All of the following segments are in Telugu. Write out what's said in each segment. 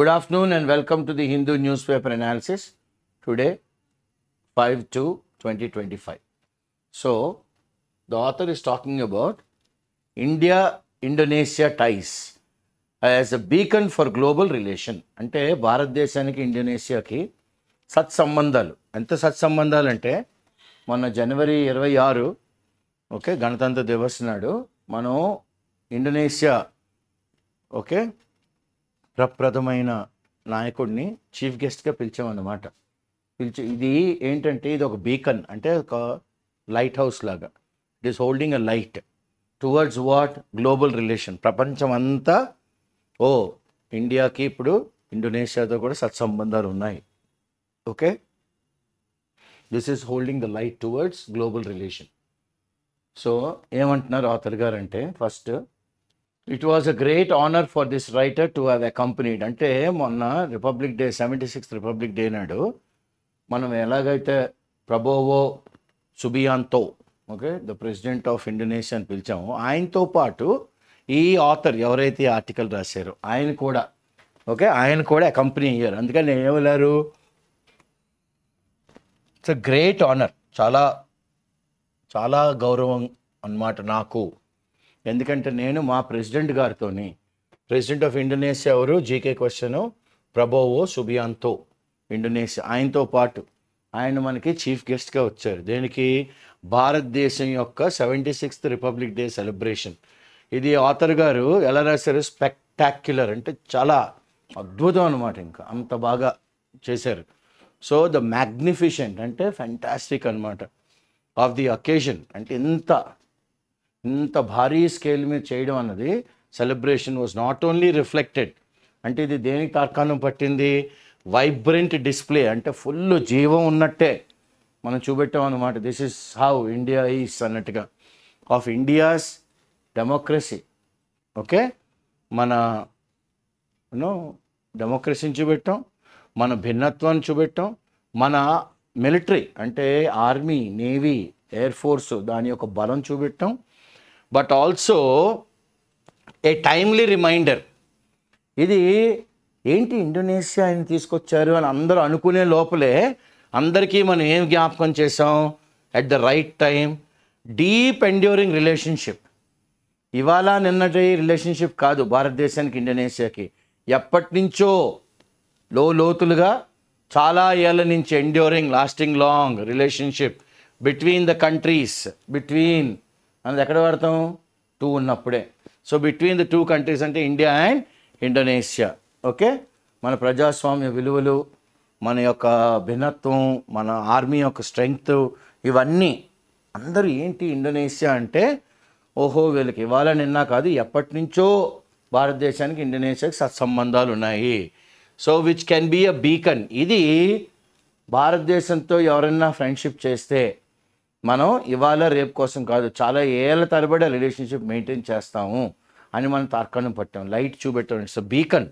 Good afternoon and welcome to the Hindu newspaper analysis. Today, 5/2/2025. So, the author is talking about India-Indonesia ties as a beacon for global relation. అంటే భారతదేశానికి ఇండోనేషియాకి సత్సంబంధాలు ఎంత సత్సంబంధాలు అంటే మొన్న జనవరి 26 ఓకే గణతంత్ర దివస్ నాడు మనం ఇండోనేషియా ఓకే ప్రప్రథమైన నాయకుడిని చీఫ్ గెస్ట్గా పిలిచామన్నమాట. ఇది ఏంటంటే ఇది ఒక బీకన్ అంటే ఒక లైట్ హౌస్ లాగా. It is holding a light towards what global relation. ప్రపంచం అంతా ఇండియాకి ఇప్పుడు ఇండోనేషియాతో కూడా సత్సంబంధాలు ఉన్నాయి. Okay, this is holding the light towards global relation. So ఏమంటున్నారు ఆథర్ గారు అంటే, first it was a great honour for this writer to have accompanied. అంటే మొన్న republic day 76th republic day నాడు మనం ఎలాగైతే Prabowo Subianto okay the president of Indonesia అని పిలిచాము, ఆయనతో పాటు ఈ ఆథర్ ఎవరైతే ఆర్టికల్ రాశారో ఆయన కూడా అకంపెనీ అయ్యారు. అందుకని ఏమన్నారు, ఇట్స్ అ గ్రేట్ ఆనర్, చాలా చాలా గౌరవం అన్నమాట నాకు. ఎందుకంటే నేను మా ప్రెసిడెంట్ గారితోని, ప్రెసిడెంట్ ఆఫ్ ఇండోనేషియా ఎవరు, GK question, Prabowo Subianto Indonesia, ఆయనతో పాటు ఆయన మనకి చీఫ్ గెస్ట్గా వచ్చారు. దేనికి, భారతదేశం యొక్క 76th రిపబ్లిక్ డే సెలబ్రేషన్. ఇది ఆథర్ గారు ఎలా రాశారు, స్పెక్టాక్యులర్ అంటే చాలా అద్భుతం అనమాట, ఇంకా అంత బాగా చేశారు. సో ద మ్యాగ్నిఫిషెంట్ అంటే ఫ్యాంటాస్టిక్ అనమాట ఆఫ్ ది అకేషన్. అంటే ఇంత భారీ స్కేల్ మీద చేయడం అన్నది celebration was not only reflected, అంటే ఇది దేనికి తార్కాణం పట్టింది, వైబ్రెంట్ డిస్ప్లే అంటే ఫుల్ జీవం ఉన్నట్టే మనం చూపెట్టాం అన్నమాట. This is how India is అన్నట్టుగా ఆఫ్ ఇండియాస్ డెమోక్రసీ. ఓకే, మన డెమోక్రసీని చూపెట్టాం, మన భిన్నత్వాన్ని చూపెట్టాం, మన మిలిటరీ అంటే ఆర్మీ, నేవీ, ఎయిర్ ఫోర్స్ దాని యొక్క బలం చూపెట్టాం. But also a timely reminder. ఇది ఏంటి ఇండోనేషియా ఆయన తీసుకొచ్చారు అని అందరూ అనుకునే లోపలే అందరికీ మనం ఏం జ్ఞాపకం చేసాం, at the right time deep enduring relationship. ఇవాళ నిన్నటి రిలేషన్షిప్ కాదు భారతదేశానికి ఇండోనేషియాకి, ఎప్పటి నుంచో లోతులుగా చాలా ఏళ్ళ నుంచి enduring lasting long relationship between the countries. Between అనేది ఎక్కడ వాడతాం, టూ ఉన్నప్పుడే. So between the two countries అంటే ఇండియా అండ్ ఇండోనేషియా. ఓకే, మన ప్రజాస్వామ్య విలువలు, మన యొక్క భిన్నత్వం, మన ఆర్మీ యొక్క స్ట్రెంగ్త్, ఇవన్నీ అందరూ ఏంటి ఇండోనేషియా అంటే వీళ్ళకి ఇవాళ నిన్న కాదు, ఎప్పటి నుంచో భారతదేశానికి ఇండోనేషియాకి సత్సంబంధాలు ఉన్నాయి. So which can be a beacon. ఇది భారతదేశంతో ఎవరైనా ఫ్రెండ్షిప్ చేస్తే మనం ఇవాళ రేపు కోసం కాదు, చాలా ఏళ్ళ తరబడి రిలేషన్షిప్ మెయింటైన్ చేస్తాము అని మనం తార్కాణం పట్టాం, లైట్ చూపెట్టాం. It's beacon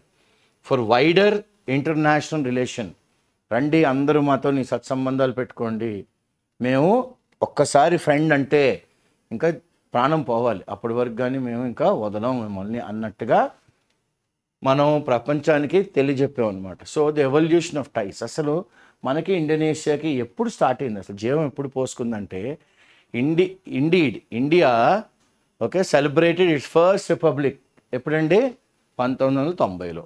for wider international relation. రండి అందరూ మాతో నీ సత్సంబంధాలు పెట్టుకోండి, మేము ఒక్కసారి ఫ్రెండ్ అంటే ఇంకా ప్రాణం పోవాలి, అప్పటి వరకు కానీ మేము ఇంకా వదలం మిమ్మల్ని అన్నట్టుగా మనం ప్రపంచానికి తెలియజెప్పాం అనమాట. So the evolution of ties. అసలు మనకి ఇండోనేషియాకి ఎప్పుడు స్టార్ట్ అయింది, అసలు జీవం ఎప్పుడు పోసుకుందంటే, India okay celebrated its first republic ఎప్పుడండి, 1990లో.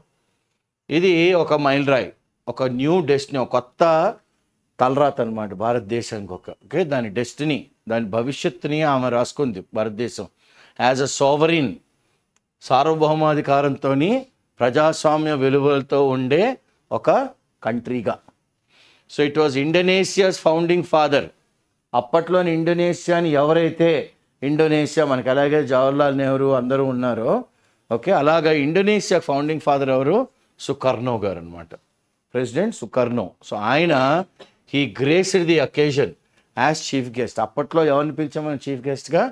ఇది ఒక మైల్ రాయ్, ఒక న్యూ డెస్టినీ, ఒక కొత్త తలరాత అనమాట భారతదేశానికి. ఓకే దాని డెస్టినీ, దాని భవిష్యత్తుని ఆమె రాసుకుంది భారతదేశం యాజ్ అ సోవరీన్, సార్వభౌమాధికారంతో ప్రజాస్వామ్య విలువలతో ఉండే ఒక కంట్రీగా. So it was Indonesia's founding father. అప్పట్లోని ఇండోనేషియాని ఎవరైతే, ఇండోనేషియా మనకి అలాగే జవహర్లాల్ నెహ్రూ అందరూ ఉన్నారో ఓకే, అలాగా ఇండోనేషియా ఫౌండింగ్ ఫాదర్ ఎవరు, సుకర్నో గారు అనమాట, ప్రెసిడెంట్ సుకర్నో. సో ఆయన he graced the occasion as chief guest. అప్పట్లో ఎవరిని పిలిచామని చీఫ్ గెస్ట్గా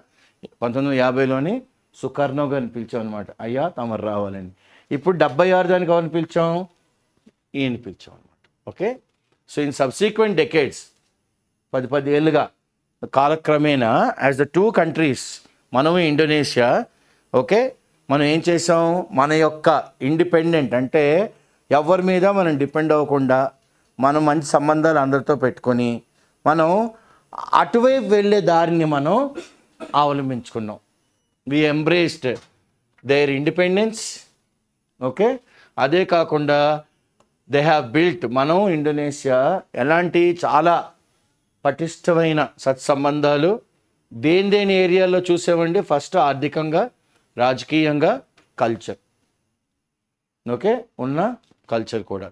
1950లోని సుకర్నో గారిని పిలిచాం అనమాట, అయ్యా తమరు రావాలని. ఇప్పుడు 76 దానికి ఎవరిని పిలిచాం, ఈయన పిలిచాం అనమాట. Okay, so in subsequent decades 10 ఏళ్ళుగా కాలక్రమేణా యాజ్ ద టూ కంట్రీస్ మనము ఇండోనేషియా ఓకే మనం ఏం చేసాం, మన యొక్క ఇండిపెండెంట్ అంటే ఎవరి మీద మనం డిపెండ్ అవ్వకుండా మనం మంచి సంబంధాలు అందరితో పెట్టుకొని మనం అటువైపు వెళ్ళే దారిని మనం అవలంబించుకున్నాం. వి ఎంబ్రేస్డ్ దేర్ ఇండిపెండెన్స్. ఓకే, అదే కాకుండా దే హ్యావ్ బిల్ట్, మనం ఇండోనేషియా ఎలాంటి చాలా పటిష్టమైన సత్సంబంధాలు దేని ఏరియాలో చూసామండి. ఫస్ట్ ఆర్థికంగా, రాజకీయంగా, కల్చర్. ఓకే, ఉన్న కల్చర్ కూడా.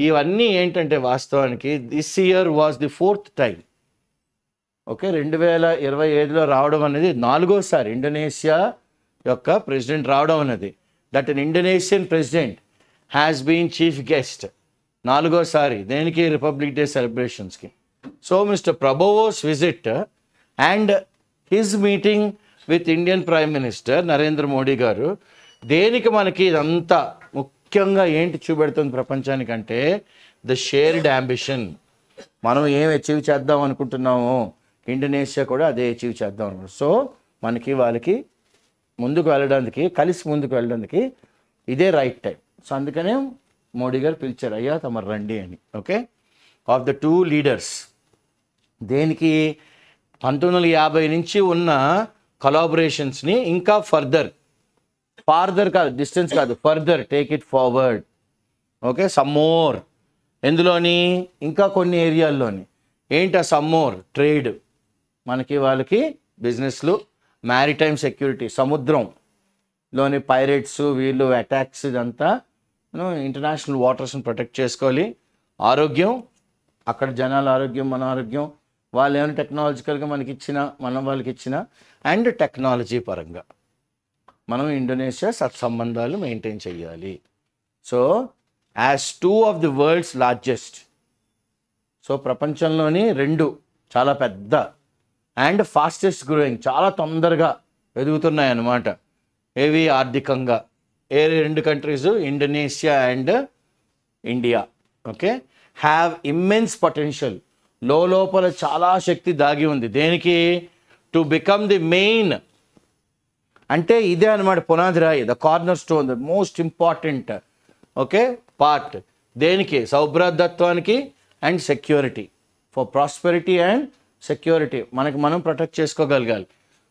ఇవన్నీ ఏంటంటే వాస్తవానికి this year was the 4th time. Okay, 2025లో రావడం అనేది 4వసారి ఇండోనేషియా యొక్క ప్రెసిడెంట్ రావడం అనేది. That an Indonesian president has been chief guest 4వసారి దేనికి, రిపబ్లిక్ డే సెలబ్రేషన్స్కి. So mister Prabowo's visit and his meeting with Indian prime minister Narendra Modi గారు దేనికి మనకి ఇదంతా ముఖ్యంగా ఏంటి చూపెడుతుంది ప్రపంచానికంటే ద షేర్డ్ అంబిషన్. మనం ఏం అచీవ్ చేద్దాం అనుకుంటున్నామో ఇండోనేషియా కూడా అదే అచీవ్ చేద్దాం అనుకుంటున్నాం. సో మనకి వాళ్ళకి ముందుకు వెళ్ళడానికి, కలిసి ముందుకు వెళ్ళడానికి ఇదే రైట్ టైం. సో అందుకనే మోడీ గారు పిలిచారు, అయ్యా తమరు రండి అని. ఓకే, ఆఫ్ ద 2 లీడర్స్ దేనికి 1950 నుంచి ఉన్న కొలాబరేషన్స్ని ఇంకా ఫర్దర్ కాదు, డిస్టెన్స్ కాదు, further take it forward. Okay, some more. ఎందులోని, ఇంకా కొన్ని ఏరియాల్లోని. ఏంటి ఆ సమ్ మోర్? ట్రేడ్, మనకి వాళ్ళకి బిజినెస్లు, మ్యారిటైమ్ సెక్యూరిటీ, సముద్రంలోని పైరేట్స్ వీళ్ళు అటాక్స్, ఇదంతా ఇంటర్నేషనల్ వాటర్స్ని ప్రొటెక్ట్ చేసుకోవాలి. ఆరోగ్యం, అక్కడ జనాల ఆరోగ్యం, మన ఆరోగ్యం, వాళ్ళు ఏమైనా టెక్నాలజికల్గా మనకి ఇచ్చిన, మనం వాళ్ళకి ఇచ్చిన, అండ్ టెక్నాలజీ పరంగా మనం ఇండోనేషియా సత్సంబంధాలు మెయింటైన్ చేయాలి. So as 2 of the world's largest, so ప్రపంచంలోని 2 చాలా పెద్ద అండ్ ఫాస్టెస్ట్ గ్రోయింగ్, చాలా తొందరగా ఎదుగుతున్నాయి అన్నమాట. ఏవి ఆర్థికంగా, 2 countries Indonesia and India. Okay, have immense potential, లోపల చాలా శక్తి దాగి ఉంది. దేనికి? టు బికమ్ ది మెయిన్, అంటే ఇదే అనమాట పునాది రాయి, the corner stone, the most important okay part. దేనికి? సౌభ్రాతత్వానికి and security, for prosperity and security, మనకి మనం ప్రొటెక్ట్ చేసుకోగలగాలి.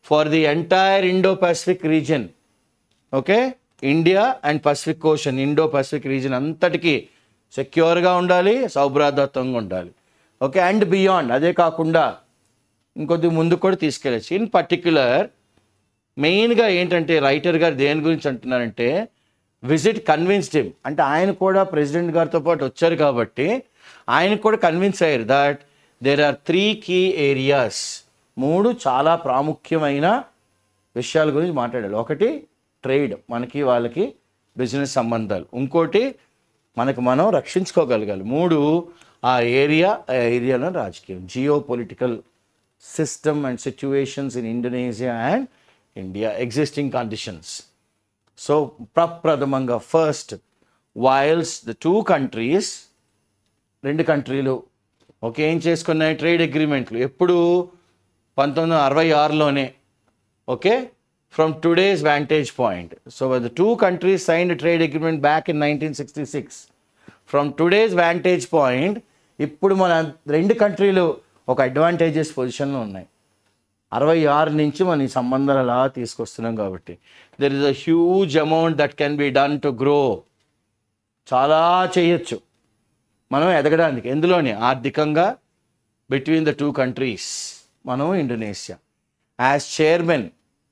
For the entire Indo Pacific region. Okay, India and Pacific Ocean, Indo Pacific region అంతటికీ సెక్యూర్గా ఉండాలి, సౌభ్రాతత్వంగా ఉండాలి. ఓకే, అండ్ బియాండ్, అదే కాకుండా ఇంకొద్ది ముందు కూడా తీసుకెళ్ళచ్చు. ఇన్ పర్టిక్యులర్ మెయిన్గా ఏంటంటే రైటర్ గారు దేని గురించి అంటున్నారంటే విజిట్ కన్విన్స్డ్ హిమ్, అంటే ఆయన కూడా ప్రెసిడెంట్ గారితో పాటు వచ్చారు కాబట్టి ఆయనకు కూడా కన్విన్స్ అయ్యారు that there are 3 key areas, 3 చాలా ప్రాముఖ్యమైన విషయాల గురించి మాట్లాడాలి. ఒకటి ట్రేడ్, మనకి వాళ్ళకి బిజినెస్ సంబంధాలు. ఇంకోటి మనకు మనం రక్షించుకోగలగాలి. 3 ఆ ఏరియాలో రాజకీయం, geo political system and situations in Indonesia and India, existing conditions. So ప్రప్రథమంగా ఫస్ట్ వైల్స్ ద 2 కంట్రీస్, 2 కంట్రీలు ఓకే ఏం చేసుకున్నాయి ట్రేడ్ అగ్రిమెంట్లు. ఎప్పుడు? 1966లోనే. Okay, from today's vantage point. So the 2 countries signed a trade agreement back in 1966. From today's vantage point, ఇప్పుడు మన 2 కంట్రీలు ఒక అడ్వాంటేజెస్ పొజిషన్లో ఉన్నాయి. 66 నుంచి మన ఈ సంబంధాలు అలా తీసుకొస్తున్నాం కాబట్టి there is a huge amount that can be done to grow. చాలా చేయొచ్చు మనం ఎదగడానికి. ఎందులోని? ఆర్థికంగా బిట్వీన్ ద 2 కంట్రీస్. మనం Indonesia as chairman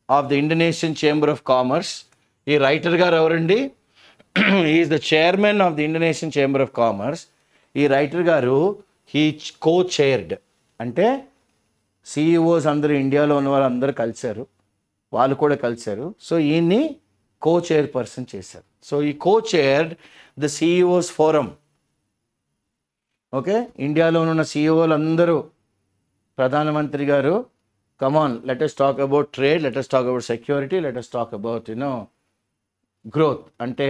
of the Indonesian chamber of commerce, ఈ రైటర్ గారు ఎవరండి? Is the chairman of the Indonesian chamber of commerce. ఈ రైటర్ గారు హీ కో-చైర్డ్, అంటే సిఇఓస్ అందరూ ఇండియాలో ఉన్న వాళ్ళు అందరూ కలిశారు, వాళ్ళు కూడా కలిశారు. సో ఈయన్ని కో-చైర్ పర్సన్ చేశారు. సో ఈ కో-చైర్డ్ ద సిఇఓస్ ఫోరం. ఓకే, ఇండియాలో ఉన్న సిఇఓలు అందరూ, ప్రధానమంత్రి గారు, come on let us talk about trade, let us talk about security, let us talk about growth, అంటే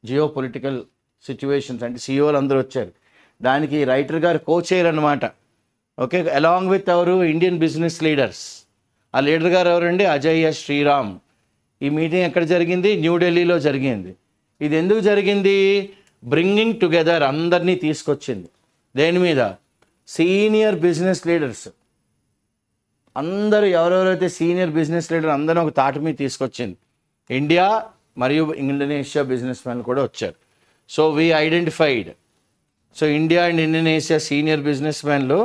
జియో పొలిటికల్ సిచ్యువేషన్స్, అంటే సిఇఓలు అందరూ వచ్చారు. దానికి రైటర్ గారు కో-చైర్ అనమాట. ఓకే, అలాంగ్ విత్ ఎవరు? Indian business leaders. ఆ లీడర్ గారు ఎవరండి? అజయ్ శ్రీరామ్. ఈ మీటింగ్ ఎక్కడ జరిగింది? న్యూఢిల్లీలో జరిగింది. ఇది ఎందుకు జరిగింది? బ్రింగింగ్ టుగెదర్ అందరినీ తీసుకొచ్చింది. దేని మీద? సీనియర్ బిజినెస్ లీడర్స్ అందరూ, ఎవరెవరైతే సీనియర్ బిజినెస్ లీడర్ అందరూ ఒక తాటి మీద తీసుకొచ్చింది. ఇండియా మరియు ఇండోనేషియా బిజినెస్ మ్యాన్లు కూడా వచ్చారు. So we identified, so India and Indonesia senior business మ్యాన్లు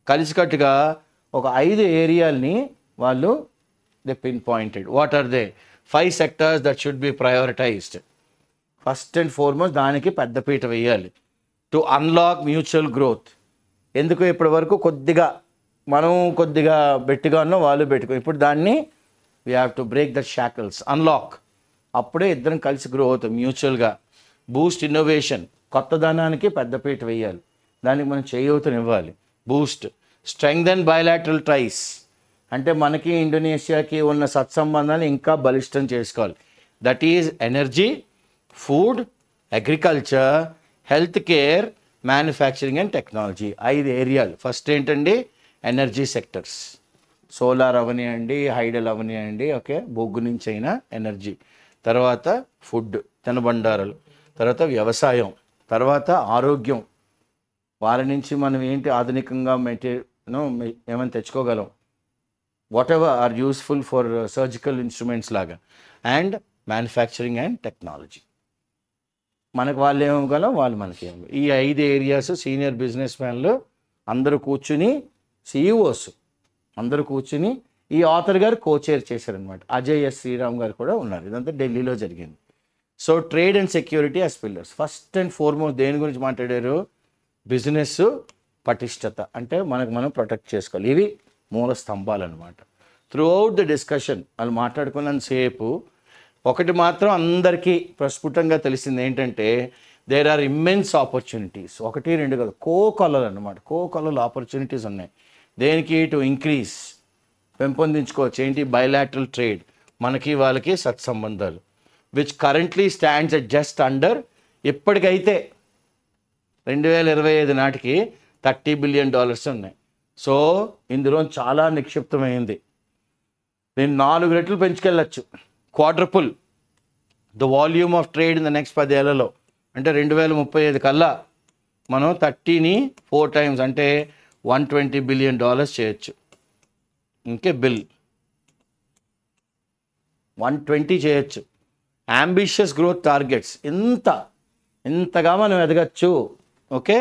కలిసికట్టుగా ఒక 5 ఏరియాల్ని వాళ్ళు they pinpointed. What are they? 5 sectors that should be prioritized. First and foremost దానికి పెద్దపీట వేయాలి. To unlock mutual growth. ఎందుకు ఇప్పటి వరకు మనం కొద్దిగా బెట్టిగా ఉన్నాం, వాళ్ళు పెట్టుకో. ఇప్పుడు దాన్ని we have to break the shackles, unlock. అప్పుడే ఇద్దరం కలిసి గ్రో అవుతాం మ్యూచువల్గా. బూస్ట్ ఇన్నోవేషన్, కొత్తదనానికి పెద్దపీట వేయాలి, దానికి మనం చేయూతనివ్వాలి. బూస్ట్ స్ట్రెంగ్థెన్ బయలాటరల్ ట్రైస్, అంటే మనకి ఇండోనేషియాకి ఉన్న సత్సంబంధాలు ఇంకా బలిష్టం చేసుకోవాలి. That is energy, food, agriculture, health care, manufacturing and technology. 5 ఏరియాలు. ఫస్ట్ ఏంటండి? Energy sectors. సోలార్ అవనియండి, హైడల్ అవనియండి, ఓకే, బొగ్గు నుంచి అయినా ఎనర్జీ. తర్వాత ఫుడ్, తినబండారాలు. తర్వాత వ్యవసాయం. తర్వాత ఆరోగ్యం, వాళ్ళ నుంచి మనం ఏంటి ఆధునికంగా ఏమైనా తెచ్చుకోగలం, whatever are useful for surgical instruments లాగా. And manufacturing and technology. మనకు వాళ్ళు ఏమగలం, వాళ్ళు మనకి ఏమి. ఈ 5 ఏరియాస్ సీనియర్ బిజినెస్ మ్యాన్లు అందరూ కూర్చుని, సిఇఓస్ అందరూ కూర్చుని, ఈ ఆథర్ గారు కోచైర్ చేశారనమాట. అజయ్ ఎస్ శ్రీరామ్ గారు కూడా ఉన్నారు. ఇదంతా ఢిల్లీలో జరిగింది. So trade and security as pillars. First and foremost దేని గురించి మాట్లాడారు? బిజినెస్ పటిష్టత, అంటే మనం ప్రొటెక్ట్ చేసుకోవాలి. ఇవి మూల స్తంభాలు అనమాట. త్రూ అవుట్ ద డిస్కషన్ వాళ్ళు మాట్లాడుకున్నంతసేపు ఒకటి మాత్రం అందరికీ ప్రస్ఫుటంగా తెలిసింది ఏంటంటే, దేర్ ఆర్ ఇమ్మెన్స్ ఆపర్చునిటీస్. 1, 2 కాదు, కోకొల్లలు అనమాట. కోకొల్లలు ఆపర్చునిటీస్ ఉన్నాయి. దేనికి? టు ఇంక్రీజ్, పెంపొందించుకోవచ్చు. ఏంటి? బయలాటరల్ ట్రేడ్, మనకి వాళ్ళకి సత్సంబంధాలు. Which currently stands at just under, ఇప్పటికైతే 2025 నాటికి $30 బిలియన్ ఉన్నాయి. సో ఇందులో చాలా నిక్షిప్తమైంది. దీన్ని 4 రెట్లు పెంచుకెళ్ళచ్చు. Quadruple the volume of trade in the next 10 ఏళ్లలో. అంటే 2035 కల్లా మనం 30ని 4 టైమ్స్, అంటే $120 బిలియన్ చేయొచ్చు. ఇంకే బిల్ 120 చేయొచ్చు. అంబిషియస్ గ్రోత్ టార్గెట్స్, ఇంతగా మనం ఎదగచ్చు. ఓకే,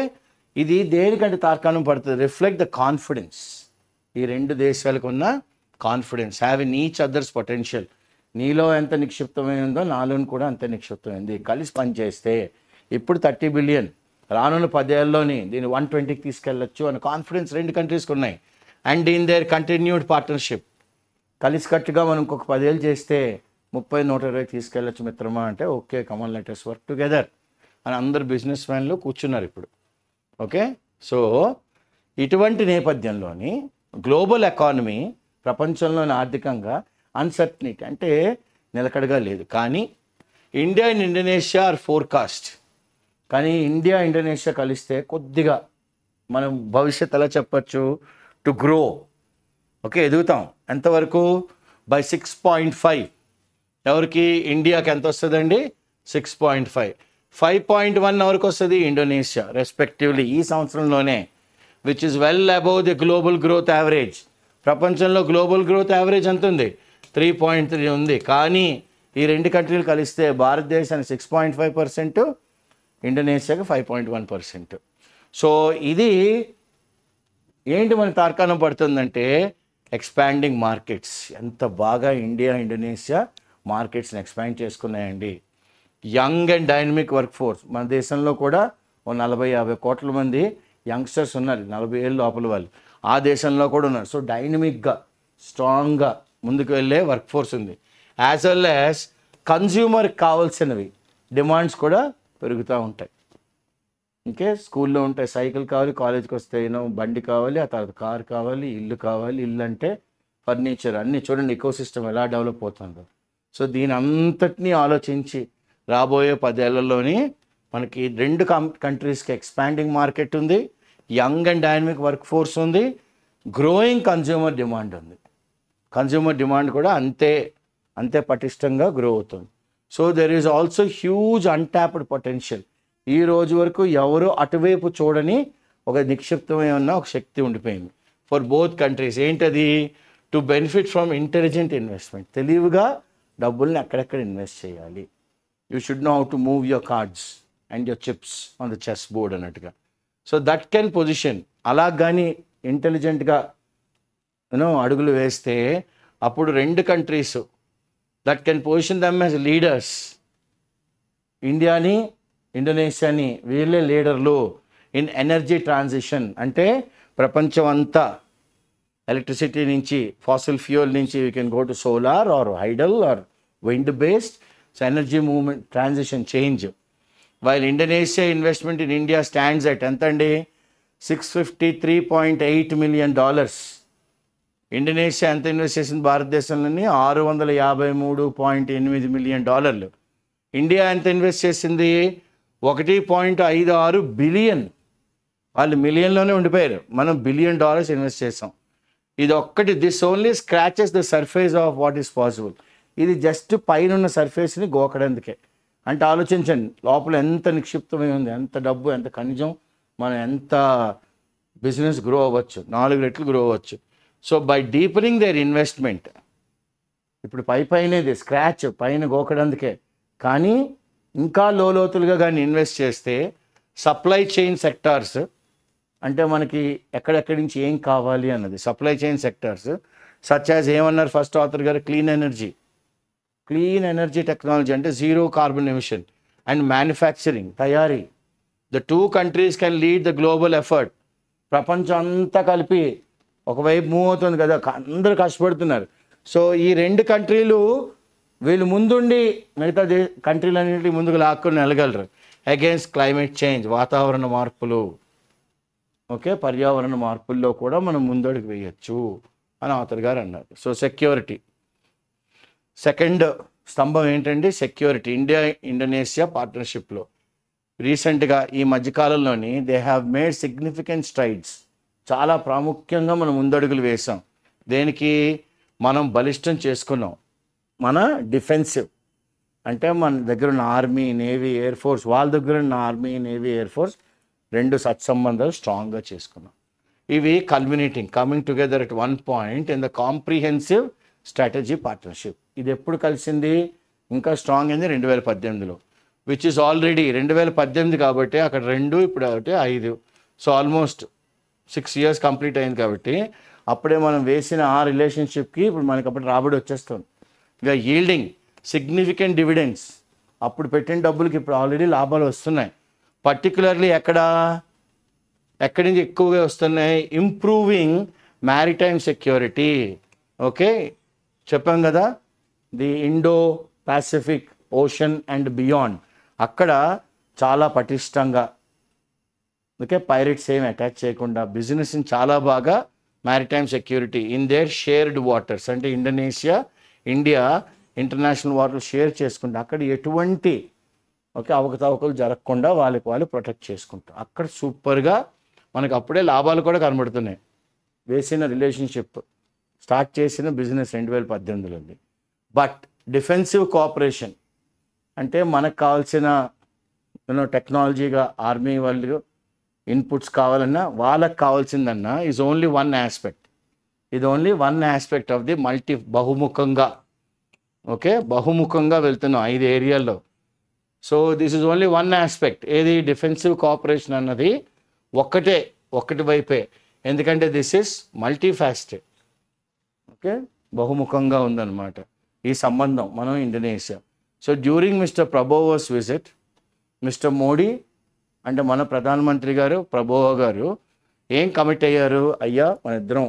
ఇది దేనికంటే తార్కాణం పడుతుంది? Reflect the confidence. ఈ 2 దేశాలకు ఉన్న confidence, have in each others potential. నీలో ఎంత నిక్షిప్తమైందో నాలోని కూడా అంతే నిక్షిప్తమైంది. కలిసి పనిచేస్తే ఇప్పుడు 30 బిలియన్, రానున్న 10 ఏళ్ళలోని దీన్ని 120కి తీసుకెళ్ళచ్చు అనే కాన్ఫిడెన్స్ 2 కంట్రీస్కి ఉన్నాయి. And in there continued partnership, కలిసికట్టుగా మనం ఇంకొక 10 ఏళ్ళు చేస్తే 30-120 తీసుకెళ్ళచ్చు మిత్రమా అంటే, okay come on let us work together అని అందరు బిజినెస్ మ్యాన్లు కూర్చున్నారు ఇప్పుడు. ఓకే, సో ఇటువంటి నేపథ్యంలోని గ్లోబల్ ఎకానమీ, ప్రపంచంలోని ఆర్థికంగా అన్సర్టనిటీ, అంటే నిలకడగా లేదు. కానీ India and Indonesia are forecast. కానీ ఇండియా ఇండోనేషియా కలిస్తే కొద్దిగా మనం భవిష్యత్ ఎలా చెప్పచ్చు? To grow. ఓకే, ఎదుగుతాం. ఎంతవరకు? బై 6.5. ఎవరికి? ఇండియాకి ఎంత వస్తుందండి? 6.5. 5.1 ఎవరికి వస్తుంది? ఇండోనేషియా రెస్పెక్టివ్లీ ఈ సంవత్సరంలోనే, which is well above the global growth average. ప్రపంచంలో గ్లోబల్ గ్రోత్ యావరేజ్ ఎంత ఉంది? 3.3 ఉంది. కానీ ఈ 2 కంట్రీలు కలిస్తే భారతదేశానికి 6.5%, ఇండోనేషియాకి 5.1%. సో ఇది ఏంటి మన తార్కాణం పడుతుందంటే, ఎక్స్పాండింగ్ మార్కెట్స్. ఎంత బాగా ఇండియా ఇండోనేషియా మార్కెట్స్ని ఎక్స్పాండ్ చేసుకున్నాయండి. Young and dynamic work force. మన దేశంలో కూడా 40-50 కోట్ల మంది యంగ్స్టర్స్ ఉన్నారు, 40 ఏళ్ళ లోపల వాళ్ళు. ఆ దేశంలో కూడా ఉన్నారు. సో డైనమిక్గా, స్ట్రాంగ్గా ముందుకు వెళ్ళే వర్క్ ఫోర్స్ ఉంది. యాజ్ వెల్ యాజ్ కన్జ్యూమర్కి కావాల్సినవి డిమాండ్స్ కూడా పెరుగుతూ ఉంటాయి. ఇంకే స్కూల్లో ఉంటాయి, సైకిల్ కావాలి, కాలేజ్కి వస్తే బండి కావాలి, ఆ తర్వాత కార్ కావాలి, ఇల్లు కావాలి. ఇల్లు అంటే ఫర్నిచర్, అన్నీ చూడండి ఎకో సిస్టమ్ ఎలా డెవలప్ అవుతుందో. సో దీని అంతటినీ ఆలోచించి రాబోయే 10 ఏళ్లలోని మనకి 2 కంట్రీస్కి ఎక్స్పాండింగ్ మార్కెట్ ఉంది, young and dynamic work force ఉంది, గ్రోయింగ్ కన్జ్యూమర్ డిమాండ్ ఉంది. కన్జ్యూమర్ డిమాండ్ కూడా అంతే పటిష్టంగా గ్రో అవుతుంది. So there is also huge untapped potential. ఈ రోజు వరకు ఎవరు అటువైపు చూడని ఒక నిక్షిప్తమై ఉన్న ఒక శక్తి ఉండిపోయింది ఫర్ బోత్ కంట్రీస్. ఏంటది? To benefit from intelligent investment. తెలివిగా డబ్బుల్ని ఎక్కడెక్కడ ఇన్వెస్ట్ చేయాలి. You should know how to move your cards and your chips on the chess board అన్నట్టుగా. So that can position. అలా కానీ ఇంటెలిజెంట్గా అడుగులు వేస్తే అప్పుడు రెండు countries that can position them as leaders. ఇండియాని ఇండోనేషియాని వీళ్ళే లీడర్లు ఇన్ ఎనర్జీ ట్రాన్సిషన్. అంటే ప్రపంచం అంతా ఎలక్ట్రిసిటీ నుంచి ఫాసిల్ ఫ్యూయల్ నుంచి you can go to solar or hydel or wind based. So energy movement transition change. While Indonesia investment in India stands at ఎంత అండి? $653.8 million. ఇండోనేషియా ఎంత ఇన్వెస్ట్ చేసింది భారతదేశంలోని? $653.8 million. ఇండియా ఎంత ఇన్వెస్ట్ చేసింది? 1.56 బిలియన్. వాళ్ళు మిలియన్లోనే ఉండిపోయారు, మనం $1 billion ఇన్వెస్ట్ చేసాం. ఇది ఒక్కటి, this only scratches the surface of what is possible. ఇది జస్ట్ పైన ఉన్న సర్ఫేస్ని గోకడందుకే. అంటే ఆలోచించండి, లోపల ఎంత నిక్షిప్తమై ఉంది, ఎంత డబ్బు, ఎంత ఖనిజం, మనం ఎంత బిజినెస్ గ్రో అవ్వచ్చు, 4 రెట్లు గ్రో అవ్వచ్చు. సో బై డీపనింగ్ దేర్ ఇన్వెస్ట్మెంట్, ఇప్పుడు పైనేది స్క్రాచ్ పైన గోకడందుకే, కానీ ఇంకా లోతులుగా కానీ ఇన్వెస్ట్ చేస్తే సప్లై చైన్ సెక్టార్స్, అంటే మనకి ఎక్కడెక్కడి నుంచి ఏం కావాలి అన్నది supply chain sectors such as ఏమన్నారు ఫస్ట్ ఆథర్ గారు? క్లీన్ ఎనర్జీ టెక్నాలజీ అంటే zero carbon emission and manufacturing, తయారీ. The 2 countries can lead the global effort. ప్రపంచం అంతా కలిపి ఒకవైపు మూవ్ అవుతుంది కదా, అందరూ కష్టపడుతున్నారు. సో ఈ 2 కంట్రీలు వీళ్ళు ముందుండి మిగతా కంట్రీలన్నింటినీ ముందుకు లాక్కుని వెళ్ళగలరు అగేన్స్ట్ క్లైమేట్ చేంజ్, వాతావరణ మార్పులు. ఓకే, పర్యావరణ మార్పుల్లో కూడా మనం ముందడుగు వేయచ్చు అని ఆథర్ గారు అన్నారు. సో సెక్యూరిటీ సెకండ్ స్తంభం ఏంటండి? సెక్యూరిటీ. ఇండియా ఇండోనేషియా పార్ట్నర్షిప్లో రీసెంట్గా ఈ మధ్యకాలంలోని they have made significant strides. చాలా ప్రాముఖ్యంగా మనం ముందడుగులు వేసాం. దేనికి? మనం బలిష్టం చేసుకున్నాం మన డిఫెన్సివ్, అంటే మన దగ్గర ఉన్న ఆర్మీ, నేవీ, ఎయిర్ ఫోర్స్, వాళ్ళ దగ్గర ఉన్న ఆర్మీ, నేవీ, ఎయిర్ ఫోర్స్ 2 సత్సంబంధాలు స్ట్రాంగ్గా చేసుకున్నాం. ఇవి coming together at one point in the comprehensive strategy partnership. ఇది ఎప్పుడు కలిసింది? ఇంకా స్ట్రాంగ్ అయింది 2018లో, విచ్ ఇస్ ఆల్రెడీ 2018 కాబట్టి అక్కడ 2, ఇప్పుడు ఒకటి 5. సో ఆల్మోస్ట్ 6 years కంప్లీట్ అయింది. కాబట్టి అప్పుడే మనం వేసిన ఆ రిలేషన్షిప్కి ఇప్పుడు మనకి అప్పుడు రాబడి వచ్చేస్తుంది. ఇక ఈల్డింగ్ సిగ్నిఫికెంట్ డివిడెండ్స్. అప్పుడు పెట్టిన డబ్బులకి ఇప్పుడు ఆల్రెడీ లాభాలు వస్తున్నాయి. పర్టికులర్లీ ఎక్కడి నుంచి ఎక్కువగా వస్తున్నాయి? Improving maritime security. ఓకే, చెప్పాం కదా, the Indo Pacific ocean and beyond, అక్కడ చాలా పటిష్టంగా, ఓకే, పైరేట్స్ ఏమి అటాక్ చేయకుండా బిజినెస్ని చాలా బాగా maritime security in their shared waters, అంటే Indonesia India international water share చేసుకుంటే అక్కడ ఎటువంటి అవకతవకలు జరగకుండా వాళ్ళకి వాళ్ళు ప్రొటెక్ట్ చేసుకుంటారు. అక్కడ సూపర్గా మనకు అప్పుడే లాభాలు కూడా కనబడుతున్నాయి. వేసిన రిలేషన్షిప్ స్టార్ట్ చేసిన బిజినెస్ 2018లో ఉంది. బట్ డిఫెన్సివ్ కోఆపరేషన్ అంటే మనకు కావాల్సిన టెక్నాలజీగా ఆర్మీ వాళ్ళు ఇన్పుట్స్ కావాలన్నా వాళ్ళకి కావాల్సిందన్నా ఈజ్ ఓన్లీ వన్ ఆస్పెక్ట్. ఇది only one aspect of the బహుముఖంగా, ఓకే, బహుముఖంగా వెళ్తున్నాం 5 ఏరియాల్లో. So this is only one aspect. ఏది? డిఫెన్సివ్ కోఆపరేషన్ అన్నది ఒకటి వైపే, ఎందుకంటే దిస్ ఇస్ మల్టీఫాస్టెడ్. ఓకే, బహుముఖంగా ఉందన్నమాట ఈ సంబంధం మనం Indonesia. So during mister Prabowo's visit, mister Modi అంటే మన ప్రధానమంత్రి గారు ప్రభోవో గారు ఏం కమిట్ అయ్యారు? అయ్యా మన ఇద్దరం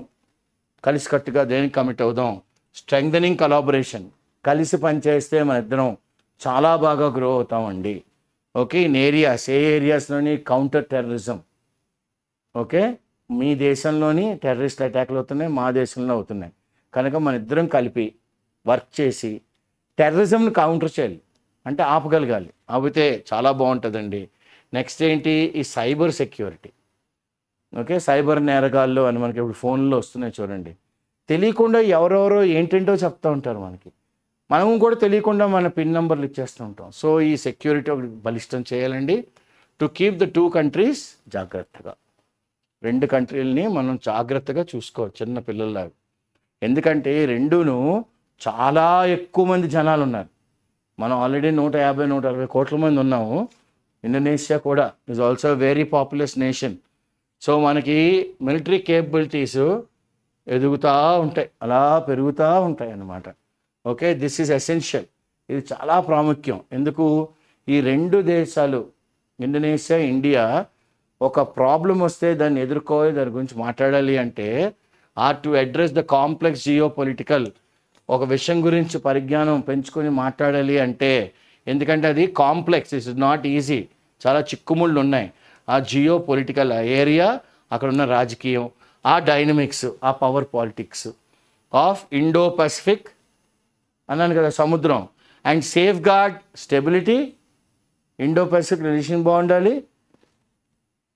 కలిసికట్టుగా దేనికి కమిట్ అవుదాం? స్ట్రెంగ్థనింగ్ కొలాబరేషన్, కలిసి పనిచేస్తే మన ఇద్దరం చాలా బాగా గ్రో అవుతామండి. ఓకే, ఇన్ ఏరియాస్, ఏ ఏరియాస్లోని? Counter terrorism. ఓకే, మీ దేశంలోని టెర్రరిస్ట్ అటాక్లు అవుతున్నాయి, మా దేశంలో అవుతున్నాయి. కనుక మన ఇద్దరం కలిపి వర్క్ చేసి టెర్రరిజంని కౌంటర్ చేయాలి, అంటే ఆపగలగాలి. ఆపితే చాలా బాగుంటుందండి. నెక్స్ట్ ఏంటి? ఈ సైబర్ సెక్యూరిటీ. ఓకే, సైబర్ నేరగాళ్ళు అని మనకి ఇప్పుడు ఫోన్లో వస్తున్నాయి చూడండి. తెలియకుండా ఎవరెవరో ఏంటంటో చెప్తూ ఉంటారు మనకి, మనం కూడా తెలియకుండా మన పిన్ నెంబర్లు ఇచ్చేస్తూ ఉంటాం. సో ఈ సెక్యూరిటీ ఒకటి బలిష్టం చేయాలండి. టు కీప్ ద 2 కంట్రీస్ జాగ్రత్తగా. 2 కంట్రీలని మనం జాగ్రత్తగా చూసుకోవాలి చిన్న పిల్లల్లాగా. ఎందుకంటే రెండును చాలా ఎక్కువ మంది జనాలు ఉన్నారు. మనం ఆల్రెడీ 150-160 కోట్ల మంది ఉన్నాము. ఇండోనేషియా కూడా is also very populous nation. So మనకి మిలిటరీ కేపబిలిటీస్ ఎదుగుతూ ఉంటాయి, అలా పెరుగుతూ ఉంటాయి అన్నమాట. Okay, this is essential. ఇది చాలా ప్రాముఖ్యం. ఎందుకు ఈ 2 దేశాలు ఇండోనేషియా, ఇండియా ఒక ప్రాబ్లం వస్తే దాన్ని ఎదుర్కోవాలి, దాని గురించి మాట్లాడాలి అంటే to address the complex geo political, ఒక విషయం గురించి పరిజ్ఞానం పెంచుకొని మాట్లాడాలి అంటే, ఎందుకంటే అది కాంప్లెక్స్, ఇట్స్ నాట్ ఈజీ, చాలా చిక్కుముళ్ళు ఉన్నాయి. ఆ జియో పొలిటికల్ ఏరియా, అక్కడ ఉన్న రాజకీయం, ఆ డైనమిక్స్, ఆ power politics of Indo Pacific అన్నాను కదా సముద్రం, and safeguard stability. Indo Pacific relation బాగుండాలి,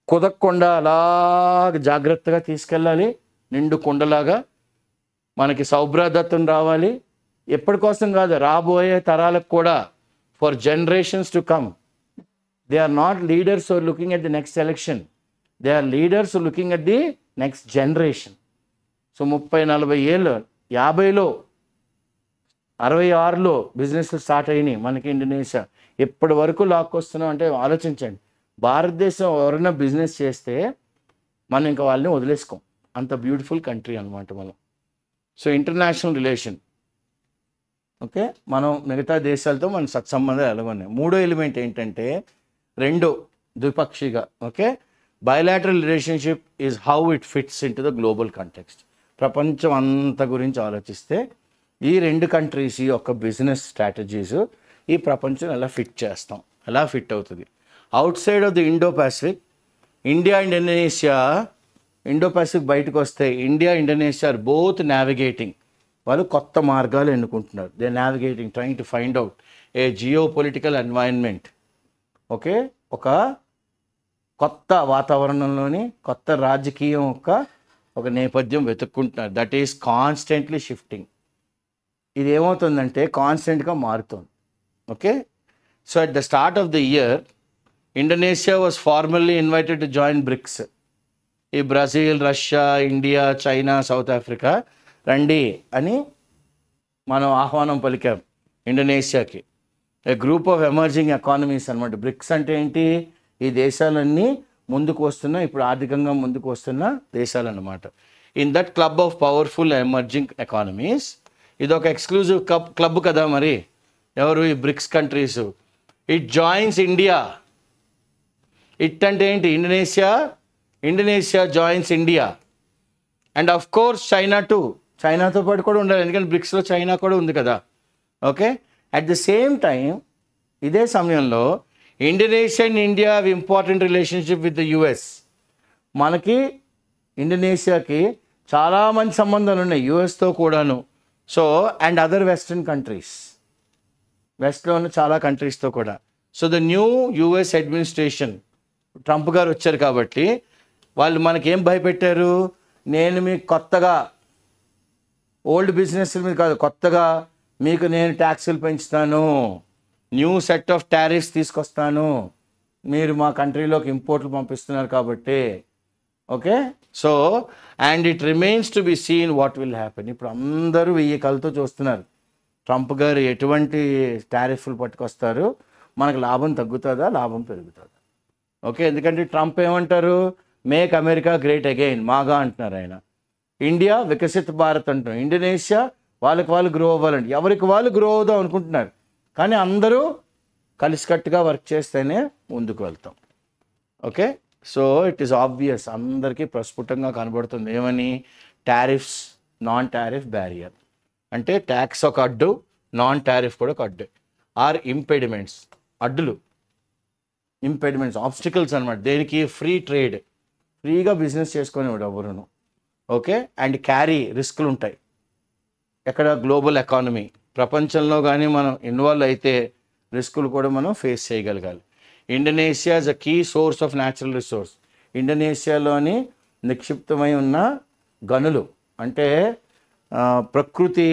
కుదక్కుండా అలాగ జాగ్రత్తగా తీసుకెళ్ళాలి, నిండు కుండలాగా. మనకి సౌభ్రదత్తం రావాలి, ఎప్పటికోసం కాదు, రాబోయే తరాలకు కూడా, for generations to come. They are not leaders who are looking at the next election, they are leaders who are looking at the next generation. So 30-40 ఏళ్ళు, 50లో 66లో బిజినెస్లు స్టార్ట్ అయినాయి మనకి ఇండోనేషియా. ఎప్పటి వరకు లాక్కొస్తున్నాం అంటే ఆలోచించండి. భారతదేశం ఎవరైనా బిజినెస్ చేస్తే మనం ఇంకా వాళ్ళని వదిలేసుకోం, అంత బ్యూటిఫుల్ కంట్రీ అనమాట మనం. సో ఇంటర్నేషనల్ రిలేషన్, ఓకే, మనం మిగతా దేశాలతో మన సత్సంబంధాలు ఎలాగొన్నాయి. 3వ ఎలిమెంట్ ఏంటంటే 2 ద్విపక్షిగా, ఓకే, bilateral relationship is how it fits in to the global context. ప్రపంచం అంత గురించి ఆలోచిస్తే ఈ 2 కంట్రీస్ యొక్క బిజినెస్ స్ట్రాటజీస్ ఈ ప్రపంచం ఎలా ఫిట్ చేస్తాం, ఎలా ఫిట్ అవుతుంది. Outside of the Indo Pacific, India and Indonesia, Indo Pacific బయటకు వస్తే India, Indonesia are both navigating. వాళ్ళు కొత్త మార్గాలు ఎన్నుకుంటున్నారు. They navigating, trying to find out a geo political environment. Okay, ఒక కొత్త వాతావరణంలోని కొత్త రాజకీయం ఒక నేపథ్యం వెతుక్కుంటున్నారు. That is constantly shifting. ఇది ఏమవుతుందంటే కాన్స్టెంట్గా మారుతుంది. Okay, so at the start of the year Indonesia was formally invited to join BRICS. ఈ Brazil, Russia, India, China, south Africa రండి అని మనం ఆహ్వానం పలికాం ఇండోనేషియాకి. ఏ గ్రూప్ ఆఫ్ ఎమర్జింగ్ ఎకానమీస్ అనమాట. బ్రిక్స్ అంటే ఏంటి? ఈ దేశాలన్నీ ముందుకు వస్తున్న, ఇప్పుడు ఆర్థికంగా ముందుకు వస్తున్న దేశాలు అన్నమాట. In that club of powerful emerging economies, ఇది ఒక ఎక్స్క్లూజివ్ క్లబ్ కదా మరి. ఎవరు? ఈ bricks countries. It joins India. It అంటే ఏంటి? Indonesia. Indonesia joins India and of course China to. చైనాతో పాటు కూడా ఉండాలి, ఎందుకంటే బ్రిక్స్లో చైనా కూడా ఉంది కదా. Okay, at the same time ఇదే సమయంలో Indonesia and India have important relationship with the US. మనకి ఇండోనేషియాకి చాలా మంచి సంబంధాలు ఉన్నాయి యుఎస్తో కూడాను. So and other western countries, వెస్ట్లో ఉన్న చాలా కంట్రీస్తో కూడా. So the new US administration, Trump గారు వచ్చారు కాబట్టి వాళ్ళు మనకేం భయపెట్టారు? నేను మీకు కొత్తగా ఓల్డ్ బిజినెస్ మీద కాదు, కొత్తగా మీకు నేను ట్యాక్సులు పెంచుతాను, న్యూ సెట్ ఆఫ్ టారిఫ్స్ తీసుకొస్తాను, మీరు మా కంట్రీలోకి ఇంపోర్ట్లు పంపిస్తున్నారు కాబట్టి. Okay, so and it remains to be seen what will happen. ఇప్పుడు అందరూ 1000 కళ్ళతో చూస్తున్నారు ట్రంప్ గారు ఎటువంటి టారిఫ్లు పట్టుకొస్తారు, మనకు లాభం తగ్గుతుందా, లాభం పెరుగుతుందా. ఓకే, ఎందుకంటే ట్రంప్ ఏమంటారు? మేక్ అమెరికా గ్రేట్ అగైన్, మాగా అంటున్నారు ఆయన. ఇండియా వికసిత్ భారత్ అంటున్నారు. ఇండోనేషియా వాళ్ళకి వాళ్ళు గ్రో అవ్వాలంటే, ఎవరికి వాళ్ళు గ్రో అవుదాం అనుకుంటున్నారు. కానీ అందరూ కలిసికట్టుగా వర్క్ చేస్తేనే ముందుకు వెళ్తాం. Okay, so it is obvious, అందరికీ ప్రస్ఫుటంగా కనబడుతుంది. ఏమని? Tariffs, non tariff barrier. అంటే ట్యాక్స్ ఒక అడ్డు, నాన్ టారిఫ్ కూడా ఒక అడ్డు. ఆర్ ఇంపెడిమెంట్స్, అడ్డులు, ఇంపెడిమెంట్స్, ఆబ్స్టికల్స్ అనమాట. దేనికి? ఫ్రీ ట్రేడ్, ఫ్రీగా బిజినెస్ చేసుకునేవాడు ఎవరును. ఓకే, అండ్ క్యారీ రిస్కులు ఉంటాయి. ఎక్కడ? గ్లోబల్ ఎకానమీ, ప్రపంచంలో కానీ మనం ఇన్వాల్వ్ అయితే రిస్కులు కూడా మనం ఫేస్ చేయగలగాలి. Indonesia is a key source of natural resource. ఇండోనేషియాలోని నిక్షిప్తమై ఉన్న గనులు అంటే ప్రకృతి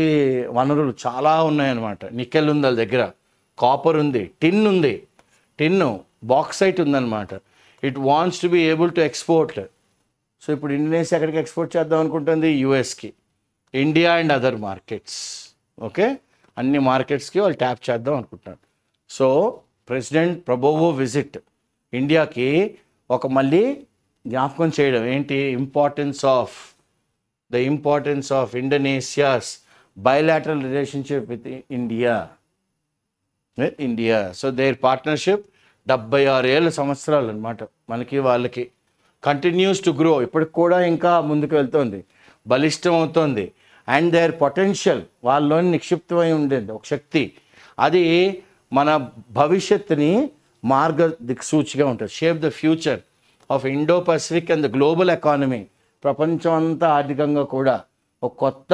వనరులు చాలా ఉన్నాయన్నమాట. నికెల్ ఉంది వాళ్ళ దగ్గర, కాపర్ ఉంది, టిన్ ఉంది. టిన్ను బాక్సైట్ ఉందన్నమాట. It wants to be able to export. So ఇప్పుడు ఇండోనేషియా ఎక్కడికి ఎక్స్పోర్ట్ చేద్దాం అనుకుంటుంది? యుఎస్కి, India and other markets. Okay, అన్ని మార్కెట్స్కి వాళ్ళు ట్యాప్ చేద్దాం అనుకుంటున్నారు. సో ప్రెసిడెంట్ ప్రబోవో విజిట్ ఇండియాకి ఒక మళ్ళీ జ్ఞాపకం చేయడం ఏంటి? The importance of Indonesia's bilateral relationship with India. So there partnership 76 ఏళ్ళ సంవత్సరాలు అనమాట మనకి వాళ్ళకి. కంటిన్యూస్ టు గ్రో, ఇప్పటికి కూడా ఇంకా ముందుకు వెళ్తుంది, బలిష్టం అవుతుంది. అండ్ దేర్ పొటెన్షియల్, వాళ్ళలోని నిక్షిప్తమై ఉండేది ఒక శక్తి, అది మన భవిష్యత్తుని దిక్సూచిగా ఉంటుంది. Shape the future of Indo Pacific and the global economy. ప్రపంచం అంతా ఆర్థికంగా కూడా ఒక కొత్త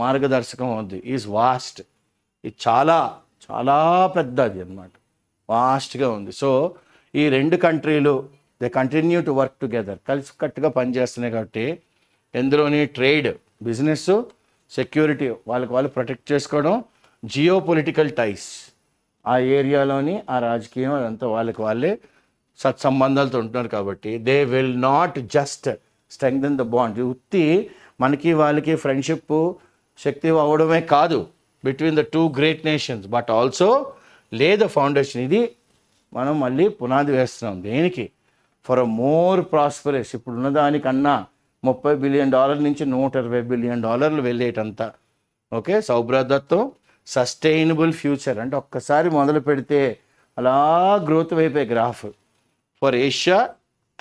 మార్గదర్శకం ఉంది. ఈజ్ వాస్ట్, ఇది చాలా చాలా పెద్దది అన్నమాట, వాస్ట్గా ఉంది. సో ఈ రెండు కంట్రీలు they continue to work together, కలిసికట్టుగా పనిచేస్తున్నాయి. కాబట్టి ఎందులోని ట్రేడ్, బిజినెస్, సెక్యూరిటీ వాళ్ళకి వాళ్ళు ప్రొటెక్ట్ చేసుకోవడం, జియో పొలిటికల్ టైస్ ఆ ఏరియాలోని ఆ రాజకీయం అదంతా వాళ్ళకి వాళ్ళే సత్సంబంధాలతో ఉంటున్నారు. కాబట్టి they will not just strengthen the bond. ఉత్తి మనకి వాళ్ళకి ఫ్రెండ్షిప్ శక్తి అవ్వడమే కాదు between the two great nations, but also లే ద ఫౌండేషన్. ఇది మనం మళ్ళీ పునాది వేస్తున్నాం దేనికి? ఫర్ అ మోర్ ప్రాస్పరస్, ఇప్పుడున్న దానికన్నా $30 బిలియన్ నుంచి $120 బిలియన్ వెళ్ళేటంతా. ఓకే, సౌభ్రతత్వం, సస్టైనబుల్ ఫ్యూచర్. అంటే ఒక్కసారి మొదలు పెడితే అలా గ్రోత్ వైపే graph for Asia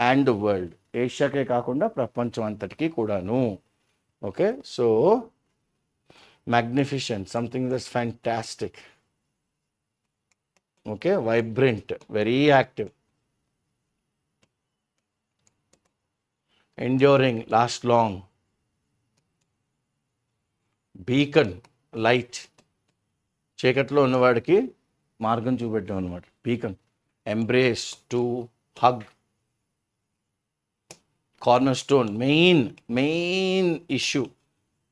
and the world. ఏషియాకే కాకుండా ప్రపంచం అంతటికీ కూడాను. Okay, so magnificent, something that's fantastic. Okay, vibrant, very active, enduring, last long, beacon, light. చీకట్లో ఉన్నవాడికి మార్గం చూపెట్టాం అనమాట. Beacon, embrace, to hug, corner stone, main issue.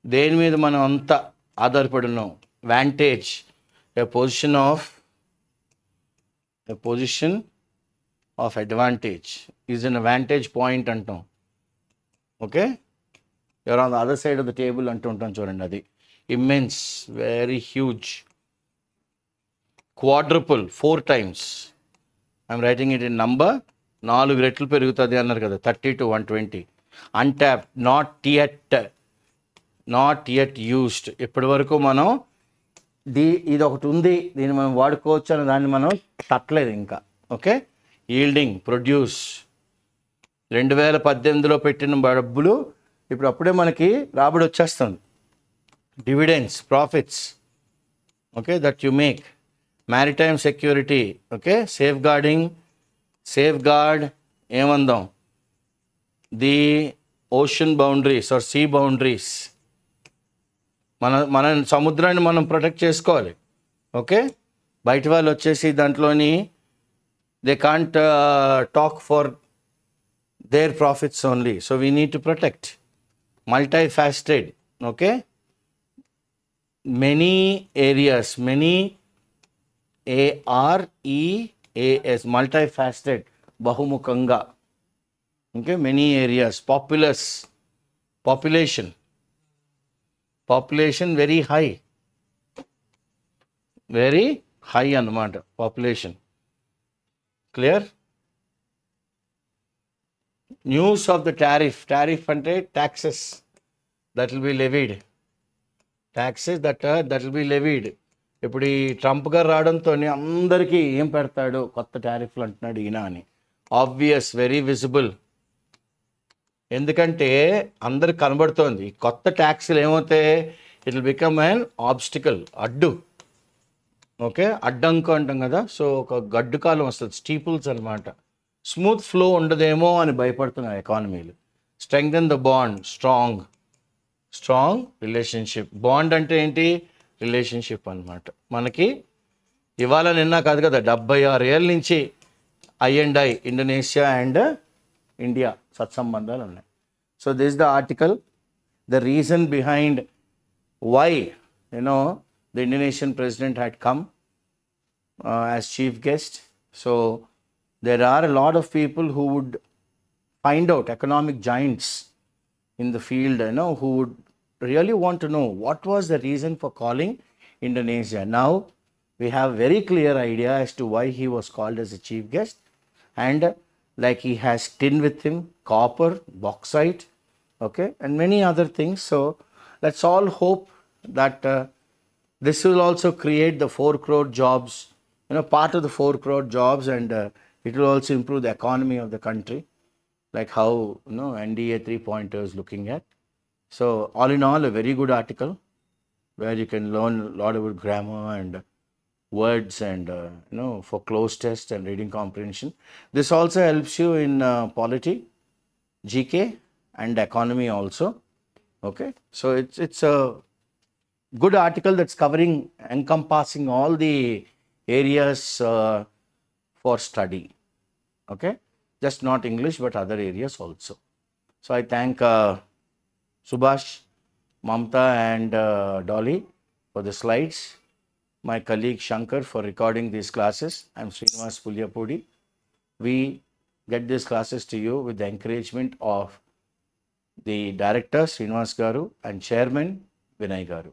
దేని మీద మనం అంతా ఆధారపడి ఉన్నాం? Vantage, a position of advantage is an vantage point అంటాం. Okay, you're on the other side of the table అంటూ ఉంటాం చూడండి. అది immense, very huge, quadruple, 4 times. I'm writing it in number. 4 రెట్లు పెరుగుతుంది అన్నారు కదా, 30 to 120. Untap, not yet used. ఇప్పటి వరకు మనం ఇది ఒకటి ఉంది, దీన్ని మనం వాడుకోవచ్చు అని దాన్ని మనం తట్టలేదు ఇంకా. Okay, yielding, produce. 2018లో పెట్టిన డబ్బులు ఇప్పుడు అప్పుడే మనకి రాబడి వచ్చేస్తుంది. Dividends, profits, okay, that you make. Maritime security, okay, safeguard ఏమందాం, the ocean boundaries or sea boundaries. మన సముద్రాన్ని మనం ప్రొటెక్ట్ చేసుకోవాలి. ఓకే, బయట వాళ్ళు వచ్చేసి దాంట్లోని they can't talk for their profits only. So we need to protect. Multifaceted, okay, many areas, AREAS, multifaceted, బహుముఖంగా. Okay, many areas. Population very high అన్నమాట population. Clear? News of the tariff అంటే taxes that will be levied. ఇప్పుడు ఈ ట్రంప్ గారు రావడంతో అందరికీ ఏం పెడతాడు, కొత్త టారిఫ్లు అంటున్నాడు ఈయన అని. Obvious, very visible. ఎందుకంటే అందరికి కనబడుతోంది కొత్త ట్యాక్స్లు ఏమవుతాయి, it will become an obstacle, అడ్డు. ఓకే, అడ్డంకు అంటాం కదా. సో ఒక గడ్డు కాలం వస్తుంది, స్టీపుల్స్ అనమాట. స్మూత్ ఫ్లో ఉండదేమో అని భయపడుతున్నాయి ఎకానమీలు. Strengthen the bond, strong relationship. Bond అంటే ఏంటి? రిలేషన్షిప్ అనమాట. మనకి ఇవాళ నిన్న కాదు కదా, 76 ఏళ్ళ నుంచి I&I, ఇండోనేషియా అండ్ ఇండియా సత్సంబంధాలు ఉన్నాయి. So this the article, the reason behind why the Indonesian president had come as chief guest. So there are a lot of people who would find out economic giants in the field, who would really want to know what was the reason for calling Indonesia. Now we have very clear idea as to why he was called as a chief guest, and like he has tin with him, copper, bauxite, okay, and many other things. So let's all hope that this will also create the 4 crore jobs, part of the 4 crore jobs, and it will also improve the economy of the country, like how NDA 3.0 is looking at. So all in all, a very good article where you can learn a lot about grammar and words, and for close test and reading comprehension. This also helps you in polity, GK, and economy also. Okay, so it's a good article that's covering, encompassing all the areas for study. Okay, just not English but other areas also. So I thank Subhash, Mamta, and Dolly for the slides. My colleague Shankar for recording these classes. I'm Srinivas Pulyapudi. We get these classes to you with the encouragement of the director Srinivas Garu and chairman Vinay Garu.